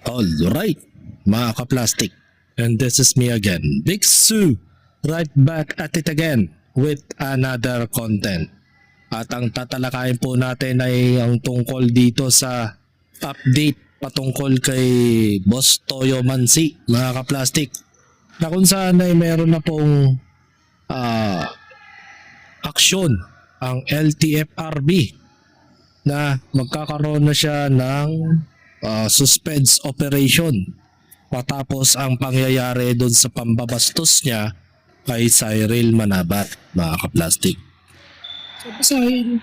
Alright, mga ka-plastic. And this is me again, Big Sue, right back at it again with another content. At ang tatalakayin po natin ay ang tungkol dito sa update patungkol kay Boss Toyo Mansi, mga ka-plastic. Na kung saan ay meron na pong aksyon ang LTFRB na magkakaroon na siya ng suspense operation matapos ang pangyayari doon sa pambabastos niya kay Cyril Manabat, mga ka-plastic. So basahin.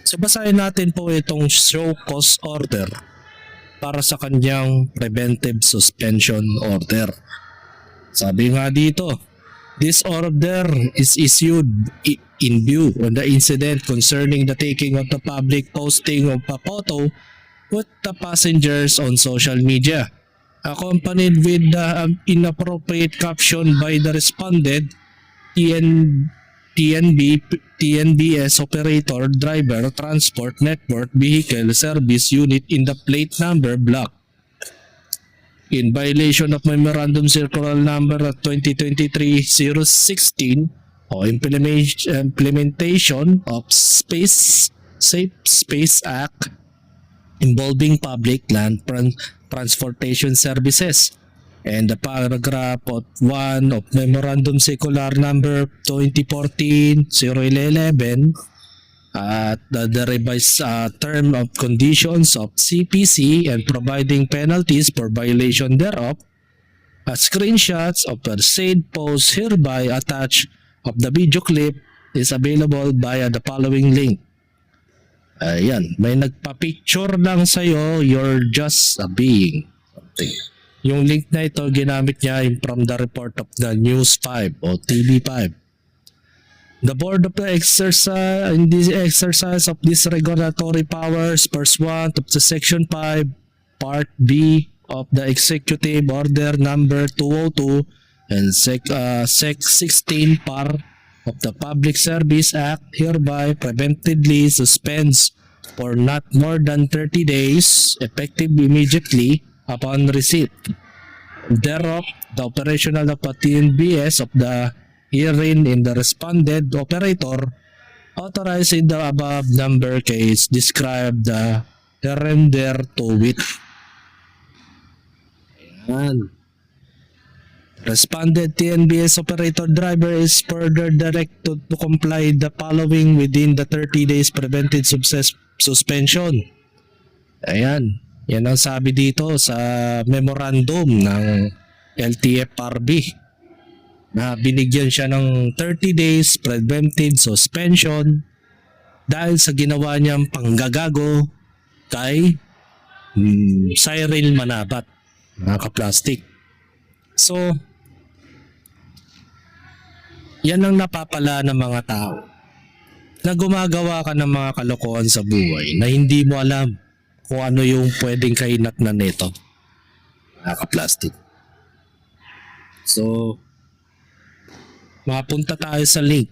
So basahin natin po itong show cause order para sa kanyang preventive suspension order. Sabi nga dito, this order is issued in view of the incident concerning the taking of the public posting of a photo with the passengers on social media, accompanied with the inappropriate caption by the respondent TNBS operator driver transport network vehicle service unit in the plate number block in violation of Memorandum Circular Number 2023-016 o implementation of Safe Space Act involving public land transportation services, and the paragraph 1 of Memorandum Circular Number 2014-011 at the revised term of conditions of CPC and providing penalties for violation thereof. Screenshots of the said post hereby attached of the video clip is available via the following link. Ayan, may nagpa-picture lang sa'yo, you're just a being. Yung link na ito, ginamit niya from the report of the News 5 o TV5. The board of the exercise in this exercise of these regulatory powers pursuant of the Section 5, Part B of the Executive Order Number 202 and Sec 16 Par of the Public Service Act hereby preventively suspends for not more than 30 days, effective immediately upon receipt thereof, the operational of TNBS of the herein in the responded operator authorized in the above number case described the render to wit. Ayan. Responded TNBS operator driver is further directed to comply the following within the 30 days preventive suspension. Ayan. Yan ang sabi dito sa memorandum ng LTFRB na binigyan siya ng 30 days preventive suspension dahil sa ginawa niyang panggagago kay Cyril Manabat, mga ka-plastic. So, yan ang napapala ng mga tao na gumagawa ka ng mga kalokohan sa buhay na hindi mo alam kung ano yung pwedeng kainat na nito, mga ka-plastic. So, mapunta tayo sa link.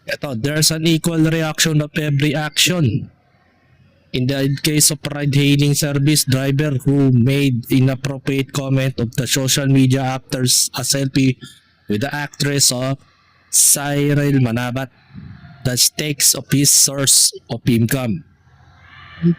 Ito, there's an equal reaction of every action. In the case of ride-hailing service driver who made inappropriate comment of the social media after a selfie with the actress of Cyril Manabat, the stakes of his source of income.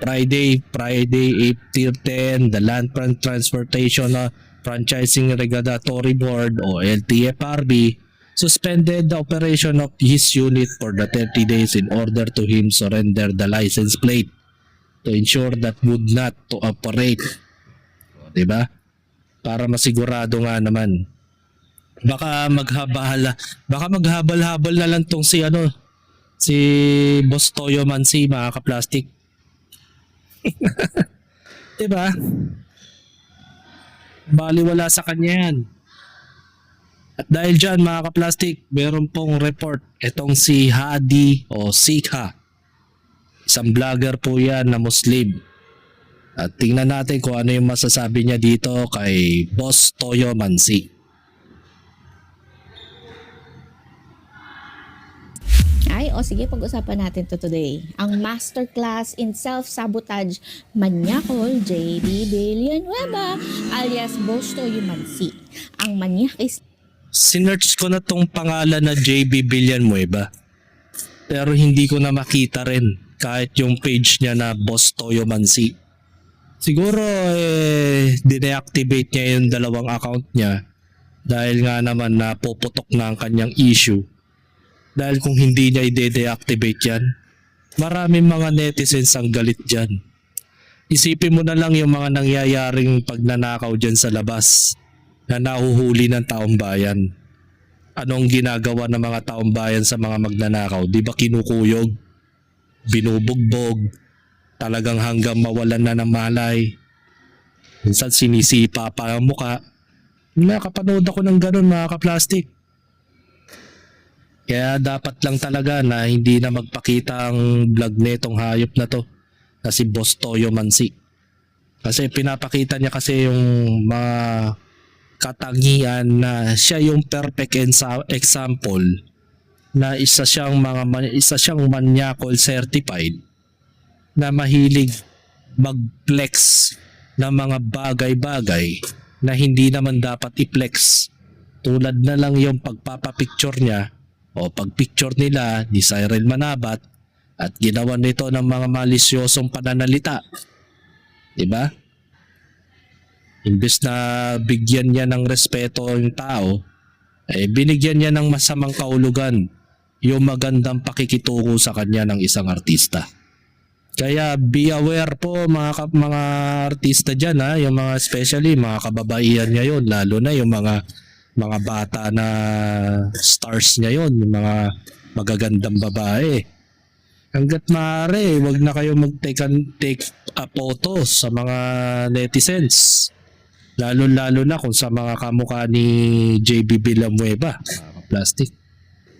Friday, April 10, the Land Transportation Franchising Regulatory Board o LTFRB suspended the operation of his unit for the 30 days in order to him surrender the license plate to ensure that would not to operate. Diba? Para masigurado nga naman. Baka maghabal-habal na lang tong si Boss Toyo Mansi, mga ka-plastic. Diba? Baliwala sa kanya yan. At dahil dyan mga kaplastik, meron pong report itong si Hadi o Sikha. Isang vlogger po yan na Muslim. At tingnan natin kung ano yung masasabi niya dito kay Boss Toyo Mansi. Sige, pag-usapan natin to today. Ang masterclass in self-sabotage manyakol JB Villanueva alias Boss Toyo Mansi. Ang manyak is Sinearch ko na tong pangalan na JB Villanueva. Pero hindi ko na makita rin kahit yung page niya na Boss Toyo Mansi. Siguro dineactivate niya yung dalawang account niya dahil nga naman napuputok na ang kanyang issue. Dahil kung hindi niya i-deactivate yan, maraming mga netizens ang galit dyan. Isipin mo na lang yung mga nangyayaring pagnanakaw dyan sa labas na nahuhuli ng taong bayan. Anong ginagawa ng mga taong bayan sa mga magnanakaw? Di ba kinukuyog, binubugbog, talagang hanggang mawalan na ng malay. Minsan sinisipa pa ang muka. Nakapanood ako ng ganun mga kaplastik. Kaya dapat lang talaga na hindi na magpakita ang vlog netong hayop na to na si Boss Toyo Mansi. Kasi pinapakita niya kasi yung mga katangian na siya yung perfect example na isa siyang manyakol certified na mahilig mag-flex ng mga bagay-bagay na hindi naman dapat i-flex. Tulad na lang yung pagpapapicture niya o pagpicture nila ni Cyril Manabat at ginawa nito ng mga malisyosong pananalita. Diba? Imbes na bigyan niya ng respeto yung tao, binigyan niya ng masamang kaulugan yung magandang pakikitungo sa kanya ng isang artista. Kaya be aware po mga artista dyan, ha, yung mga especially mga kababaihan ngayon, lalo na yung mga bata na stars ngayon, yung mga magagandang babae. Hanggat maaari, wag na kayo mag-take a photo sa mga netizens. Lalo na kung sa mga kamukha ni JB Villanueva, plastic.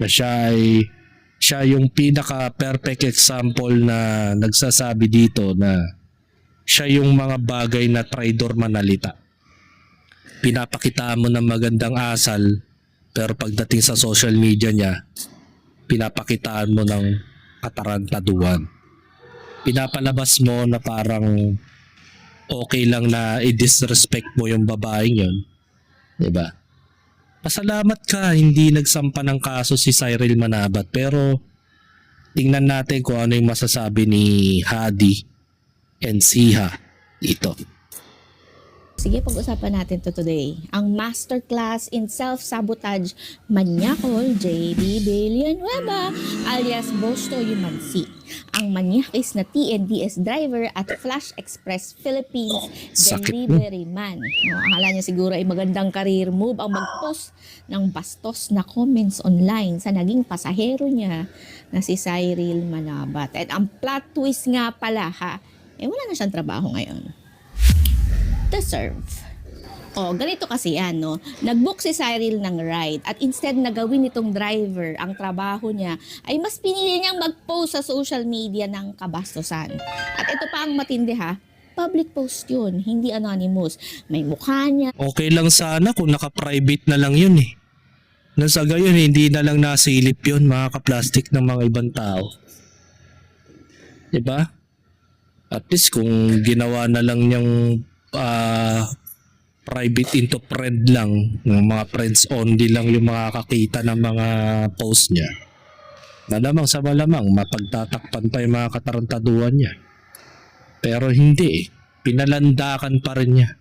Na siya yung pinaka-perfect example na nagsasabi dito na siya yung mga bagay na traidor manalita. Pinapakitaan mo ng magandang asal, pero pagdating sa social media niya, pinapakitaan mo ng katarantaduhan. Pinapalabas mo na parang okay lang na i-disrespect mo yung babaeng yun. Diba? Pasalamat ka, hindi nagsampa ng kaso si Cyril Manabat, pero tingnan natin kung ano yung masasabi ni Hadi and Siha dito. Sige, pag-usapan natin to today. Ang masterclass in self-sabotage manyakol JB Villanueva alias Boss Toyo Mansi. Ang manyakis na TNDS driver at Flash Express Philippines delivery man. Akala niya siguro ay magandang career move ang mag-post ng bastos na comments online sa naging pasahero niya na si Cyril Manabat. At ang plot twist nga pala wala na siyang trabaho ngayon. Deserve. Ganito kasi yan, no? Nag-book si Cyril ng ride at instead na gawin itong driver ang trabaho niya, ay mas pinili niyang mag-post sa social media ng kabastusan. At ito pa ang matindi public post yun, hindi anonymous. May mukha niya. Okay lang sana kung naka-private na lang yun eh. Nasa gayon, hindi na lang nasilip yun mga kaplastik ng mga ibang tao. Diba? At least kung ginawa na lang niyang private into friend lang, ng mga friends only lang yung makakakita ng mga post niya, malamang mapagtatakpan pa yung mga katarantaduhan niya. Pero hindi pinalandakan pa rin niya.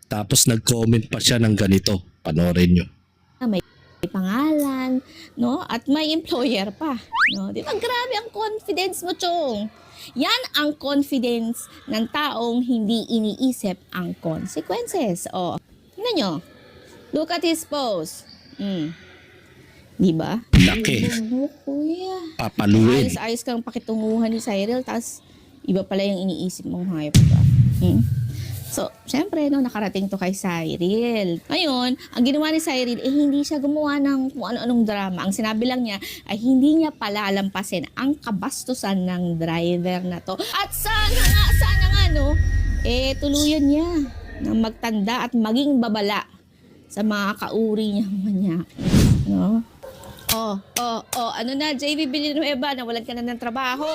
Tapos nag-comment pa siya ng ganito, panoorin nyo. May pangalan, no? At may employer pa, no? Di ba grabe ang confidence mo, Chong? Yan ang confidence ng taong hindi iniisip ang consequences. Tingnan nyo. Look at his pose. Di ba? Laki. Kuya. Papaluin. Ayos kang pakitunguhan ni Cyril, tas iba pala yung iniisip mong hayop ka. So, syempre, no, nakarating to kay Cyril. Ngayon, ang ginawa ni Cyril, hindi siya gumawa ng kung ano-anong drama. Ang sinabi lang niya, ay hindi niya palalampasin ang kabastusan ng driver na to. At sana nga, no, tuluyan niya na magtanda at maging babala sa mga kauri niya manyaki. No? Ano na, JB Villanueva, nawalan ka na ng trabaho.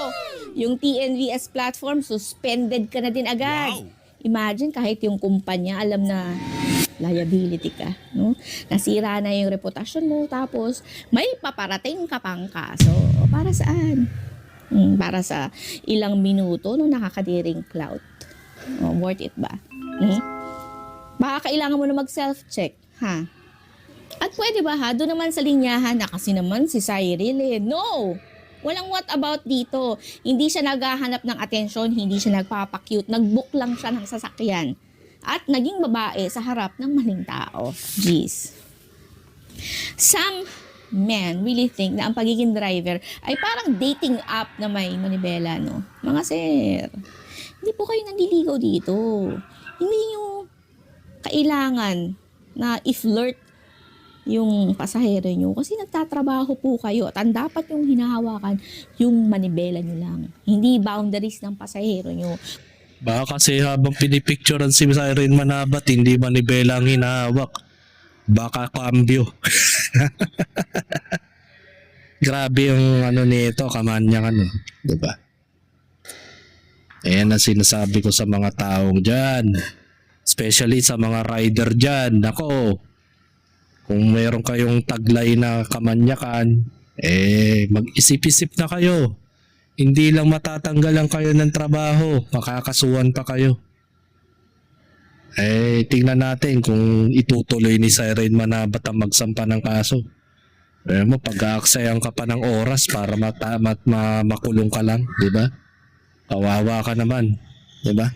Yung TNVS platform, suspended ka na din agad. Wow. Imagine kahit yung kumpanya alam na liability ka, no? Nasira na yung reputasyon mo, tapos may paparating ka pang kaso. Para saan? Para sa ilang minuto no nakakadiring clout. Worth it ba? Baka kailangan mo na mag-self-check, ha? At pwede ba ha, doon naman sa linyahan na kasi naman si Cyril No! Walang what about dito. Hindi siya naghahanap ng atensyon, hindi siya nagpapakyut, nag-book lang siya ng sasakyan. At naging babae sa harap ng maling tao. Jeez. Some men really think na ang pagiging driver ay parang dating app na may manibela, no? Mga sir, hindi po kayo nandiligaw dito. Hindi nyo kailangan na i-flirt yung pasahero nyo kasi nagtatrabaho po kayo at ang dapat yung hinahawakan yung manibela nyo lang, hindi boundaries ng pasahero nyo. Baka kasi habang pinipicturean si Cyril Manabat, hindi manibela ang hinahawak. Baka cambio. Grabe yung ano nito, kamanyang ano. Diba? Ayan ang sinasabi ko sa mga taong dyan. Especially sa mga rider dyan. Nako, kung meron kayong taglay na kamanyakan, mag-isip-isip na kayo. Hindi lang matatanggalan kayo ng trabaho, makakasuhan pa kayo. Tingnan natin kung itutuloy ni Cyril Manabat ang magsampa ng kaso. Pag-aaksayan ka pa ng oras para makulong ka lang, di ba? Kawawa ka naman, di ba?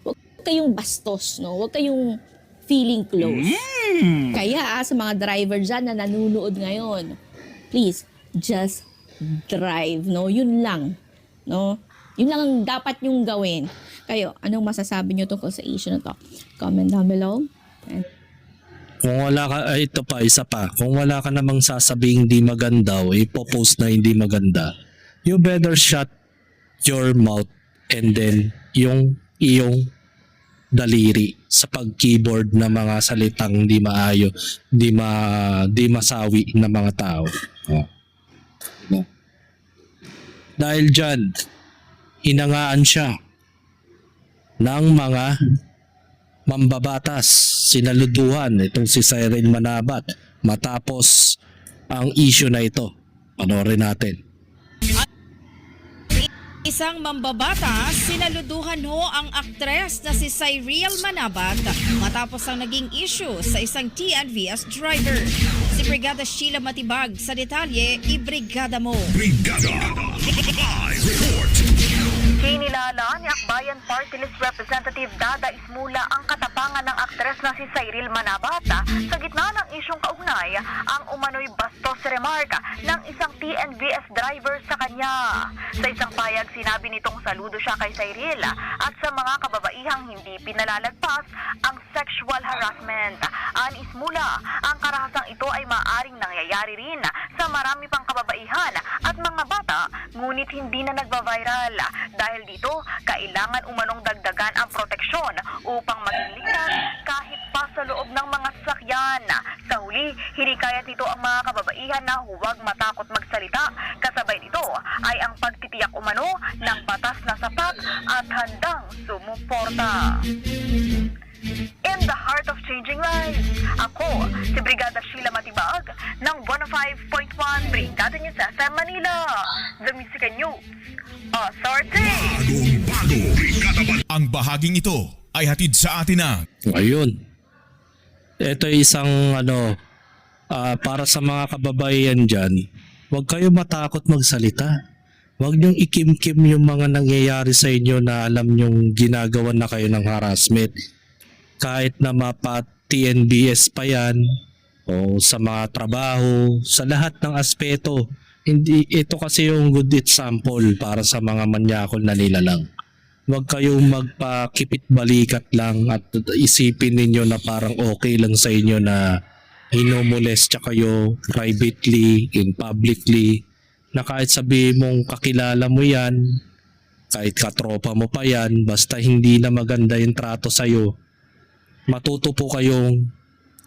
Huwag kayong bastos, no? Huwag kayong feeling close. Kaya sa mga driver dyan na nanunood ngayon, please, just drive, no? Yun lang, no? Yun lang ang dapat nyong gawin. Kayo, anong masasabi nyo tungkol sa issue na to? Comment down below. Kung wala ka, ito pa, isa pa. Kung wala ka namang sasabing hindi maganda o ipopost na hindi maganda, you better shut your mouth and then yung iyong daliri sa pag-keyboard na mga salitang di maayo, di masawi ng mga tao. Dahil dyan, hinangaan siya ng mga mambabatas, sinaluduhan itong si Cyril Manabat matapos ang issue na ito. Panoorin natin. Isang mambabatas, sinaluduhan ho ang aktres na si Cyril Manabat matapos ang naging issue sa isang TNVS driver. Si Brigada Sheila Matibag sa detalye, ibrigada mo. Brigada Live Report. Kinilala ni Akbayan Party List Representative Dada Ismula ang katapangan ng aktres na si Cyril Manabat sa gitna ng isyong kaugnay ang umano'y bastos remarka ng isang TNVS driver sa kanya. Sa isang payag, sinabi nitong saludo siya kay Cyril at sa mga kababaihang hindi pinalalagpas ang sexual harassment. Ani Ismula, ang karahasang ito ay maaaring nangyayari rin sa marami pang kababaihan at mga bata, ngunit hindi na nagba-viral. Dahil dito, kailangan umanong dagdagan ang proteksyon upang maging ligtas kahit pa sa loob ng mga sasakyan. Sa huli, hinikayat nito ang mga kababaihan na huwag matakot magsalita. Kasabay nito ay ang pagtitiyak umano ng batas na sapat at handang sumuporta. In the heart of changing lives, ako, si Brigada Sheila Matibag ng 105.1 Brigada News FM Manila, The Music and News Authority. Bagong-bago, Brigada Ang bahaging ito ay hatid sa atin ng Ayun. Ito isang para sa mga kababayan dyan, huwag kayo matakot magsalita. Huwag niyong ikimkim yung mga nangyayari sa inyo na alam niyong ginagawa na kayo ng harassment. Kahit na TNBS pa yan, o sa mga trabaho, sa lahat ng aspeto. Hindi, ito kasi yung good example para sa mga manyakol na nilalang. Huwag kayong magpakipit balikat lang at isipin ninyo na parang okay lang sa inyo na inomolestya kayo privately, in publicly, na kahit sabihin mong kakilala mo yan, kahit katropa mo pa yan, basta hindi na maganda yung trato sa'yo, matuto po kayong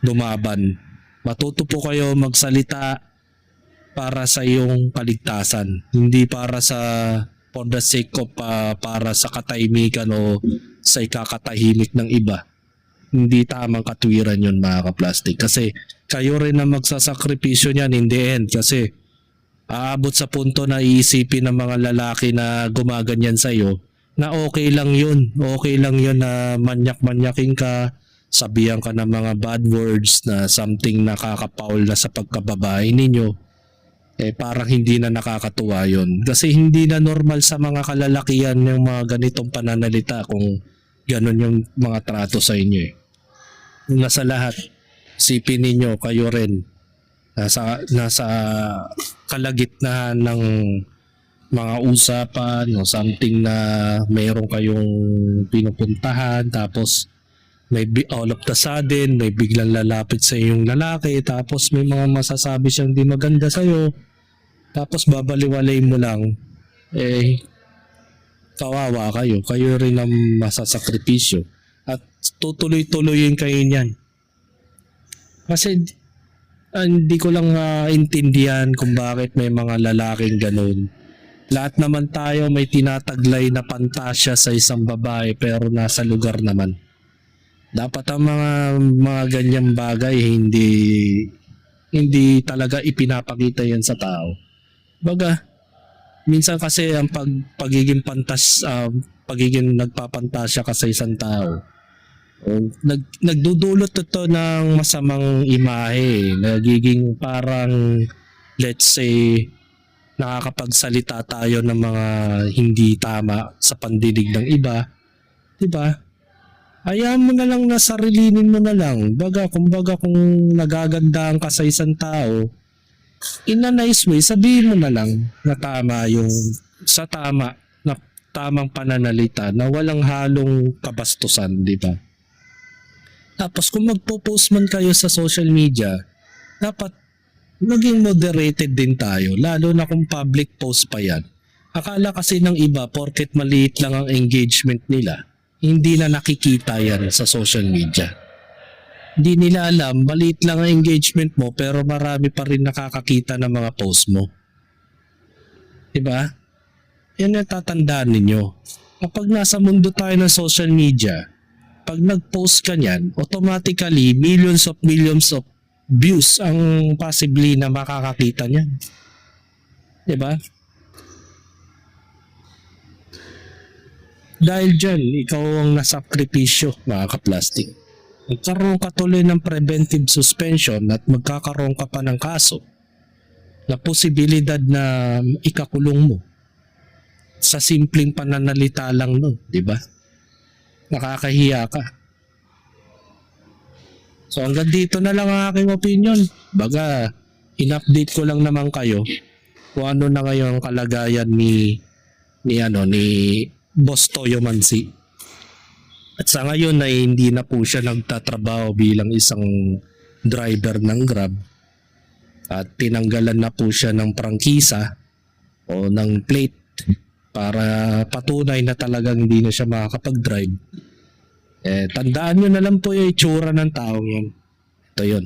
lumaban. Matuto po kayo magsalita para sa iyong kaligtasan, hindi para sa for the sake of para sa katahimikan o sa ikakatahimik ng iba. Hindi tamang katwiran yun, mga kaplastik, kasi kayo rin na magsasakripisyo niyan in the end, kasi aabot sa punto na iisipin ng mga lalaki na gumaganyan sa'yo na okay lang yun na manyak-manyaking ka, sabihan ka ng mga bad words na something nakakapaul na sa pagkababae ninyo. Parang hindi na nakakatuwa yun. Kasi hindi na normal sa mga kalalakihan yung mga ganitong pananalita kung ganun yung mga trato sa inyo. Una sa lahat, sipin ninyo kayo rin nasa kalagitnaan ng mga usapan o something na mayroon kayong pinupuntahan, tapos may all of the sudden may biglang lalapit sa iyong lalaki, tapos may mga masasabi siyang di maganda sa iyo, tapos babaliwalay mo lang, kawawa kayo rin ang masasakripisyo at tutuloy-tuloyin kayo niyan. Kasi hindi ko lang intindihan kung bakit may mga lalaking ganun. Lahat naman tayo may tinataglay na pantasya sa isang babae, pero nasa lugar naman. Dapat ang mga ganyang bagay hindi talaga ipinapakita yan sa tao. Baga, minsan kasi ang pagiging nagpapantasya ka sa isang tao, nagdudulot ito ng masamang imahe. Nagiging parang, let's say, nakakapagsalita tayo ng mga hindi tama sa pandinig ng iba. Diba? Hayaan mo na lang na sarilinin mo na lang. Kumbaga kung nagagandaan ka sa isang tao, in a nice way, sabihin mo na lang na tama yung sa tamang pananalita na walang halong kabastusan, di ba? Tapos kung magpo-post man kayo sa social media, dapat maging moderated din tayo, lalo na kung public post pa yan. Akala kasi ng iba, porket maliit lang ang engagement nila, hindi na nakikita yan sa social media. Hindi nila alam, maliit lang ang engagement mo pero marami pa rin nakakakita ng mga post mo. Diba? Yan ang tatandaan ninyo. Kapag nasa mundo tayo ng social media, pag nag-post ka niyan, automatically millions of views ang possibly na makakakita niyan. Diba? Dahil dyan, ikaw ang nasakripisyo, mga kaplastik. Magkaroon ka tuloy ng preventive suspension at magkakaroon ka pa ng kaso na posibilidad na ikakulong mo sa simpleng pananalita lang nun, di ba? Nakakahiya ka. So hanggang dito na lang ang aking opinion. Baga, in-update ko lang naman kayo kung ano na ngayon ang kalagayan ni Boss Toyo Mansi. At sa ngayon ay hindi na po siya nagtatrabaho bilang isang driver ng Grab at tinanggalan na po siya ng prangkisa o ng plate para patunay na talagang hindi na siya makakapag-drive. Tandaan nyo na lang po yung itsura ng taong yan. Ito yun.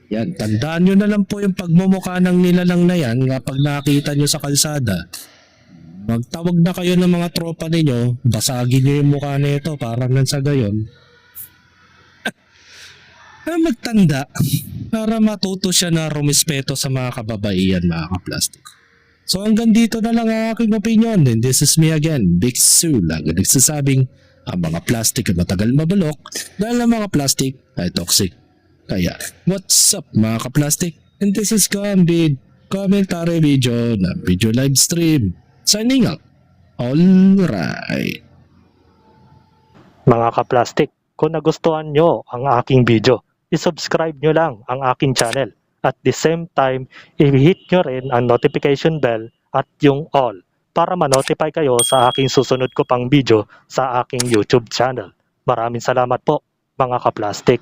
Yan, tandaan nyo na lang po yung pagmumukha ng nilalang na yan kapag nakita nyo sa kalsada. Magtawag na kayo ng mga tropa ninyo, basagin nyo yung mukha nito para nang sa gayon. Magtanda para matuto siya na rumispeto sa mga kababaihan, mga kaplastik. So hanggang dito na lang ang aking opinion. And this is me again, Big Sue, lagi nagsasabing ang mga plastic ay matagal mabalok dahil ang mga plastic ay toxic. Kaya, what's up mga kaplastik? And this is Gambit, commentary video na video live stream. Signing out. Alright. Mga kaplastik, kung nagustuhan nyo ang aking video, isubscribe nyo lang ang aking channel. At the same time, i-hit nyo rin ang notification bell at yung all para ma-notify kayo sa aking susunod ko pang video sa aking YouTube channel. Maraming salamat po mga kaplastik.